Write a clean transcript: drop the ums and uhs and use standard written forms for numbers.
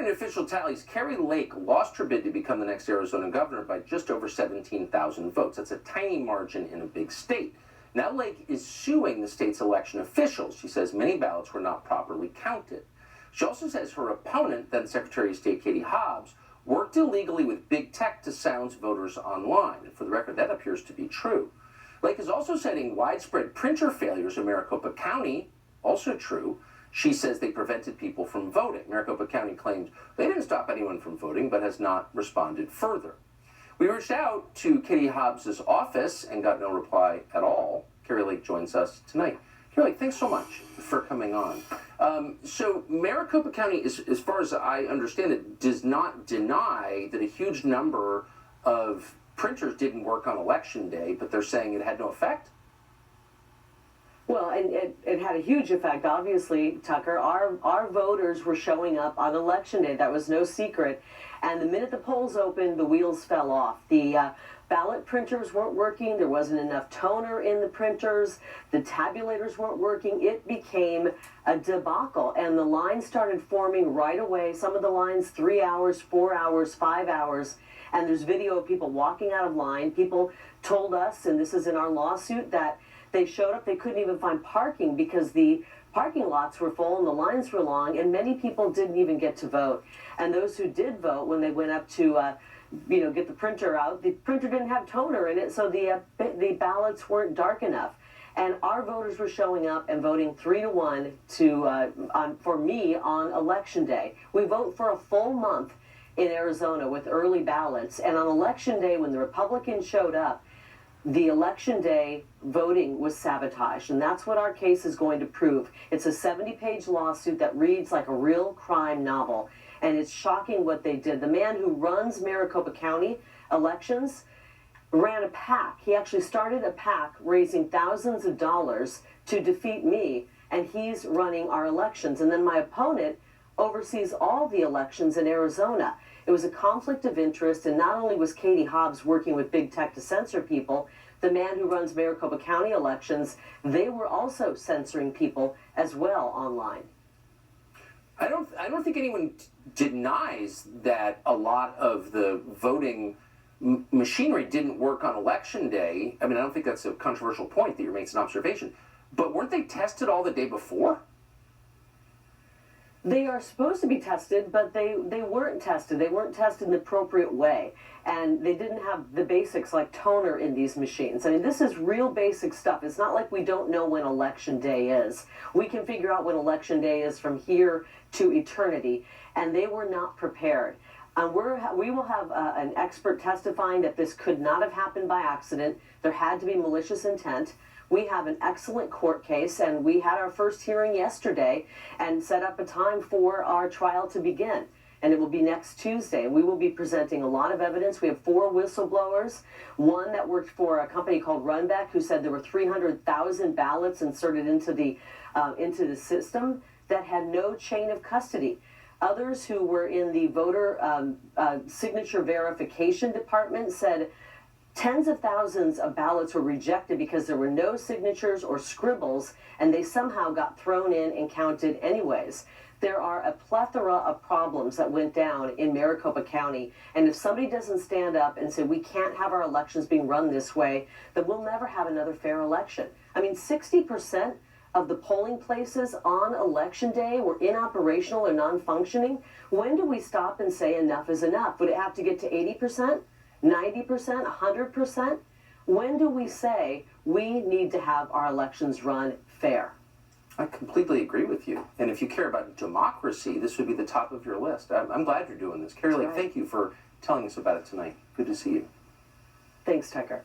According to official tallies, Kari Lake lost her bid to become the next Arizona governor by just over 17,000 votes. That's a tiny margin in a big state. Now Lake is suing the state's election officials. She says many ballots were not properly counted. She also says her opponent, then Secretary of State Katie Hobbs, worked illegally with big tech to silence voters online. And for the record, that appears to be true. Lake is also citing widespread printer failures in Maricopa County, also true. She says they prevented people from voting. Maricopa County claims they didn't stop anyone from voting, but has not responded further. We reached out to Katie Hobbs' office and got no reply at all. Kari Lake joins us tonight. Kari Lake, thanks so much for coming on. So Maricopa County, as far as I understand it, does not deny that a huge number of printers didn't work on Election Day, but they're saying it had no effect? Well, and it had a huge effect, obviously, Tucker. Our voters were showing up on Election Day. That was no secret. And the minute the polls opened, the wheels fell off. The ballot printers weren't working. There wasn't enough toner in the printers. The tabulators weren't working. It became a debacle. And the lines started forming right away. Some of the lines 3 hours, 4 hours, 5 hours. And there's video of people walking out of line. People told us, and this is in our lawsuit, that they showed up, they couldn't even find parking because the parking lots were full and the lines were long, and many people didn't even get to vote. And those who did vote, when they went up to get the printer out, the printer didn't have toner in it, so the ballots weren't dark enough. And our voters were showing up and voting 3-1 for me on Election Day. We vote for a full month in Arizona with early ballots, and on Election Day, when the Republicans showed up, the Election Day voting was sabotaged, and that's what our case is going to prove. It's a 70-page lawsuit that reads like a real crime novel, and it's shocking what they did. The man who runs Maricopa County elections ran a PAC. He actually started a PAC raising thousands of dollars to defeat me, and he's running our elections. And then my opponent oversees all the elections in Arizona. It was a conflict of interest, and not only was Katie Hobbs working with big tech to censor people, the man who runs Maricopa County elections, they were also censoring people as well online. I don't think anyone denies that a lot of the voting machinery didn't work on Election Day. I mean, I don't think that's a controversial point that you're making an observation. But weren't they tested all the day before? They are supposed to be tested, but they weren't tested. They weren't tested in the appropriate way. And they didn't have the basics like toner in these machines. I mean, this is real basic stuff. It's not like we don't know when Election Day is. We can figure out when Election Day is from here to eternity. And they were not prepared. We will have an expert testifying that this could not have happened by accident. There had to be malicious intent. We have an excellent court case, and we had our first hearing yesterday and set up a time for our trial to begin. And it will be next Tuesday. And we will be presenting a lot of evidence. We have 4 whistleblowers, one that worked for a company called Runback, who said there were 300,000 ballots inserted into the system that had no chain of custody. Others who were in the voter signature verification department said tens of thousands of ballots were rejected because there were no signatures or scribbles, and they somehow got thrown in and counted anyways. There are a plethora of problems that went down in Maricopa County, and if somebody doesn't stand up and say we can't have our elections being run this way, then we'll never have another fair election. I mean, 60% of the polling places on Election Day were inoperational or non-functioning. When do we stop and say enough is enough? Would it have to get to 80%? 90%, 100%? When do we say we need to have our elections run fair? I completely agree with you. And if you care about democracy, this would be the top of your list. I'm glad you're doing this. Kari Lake, thank you for telling us about it tonight. Good to see you. Thanks, Tucker.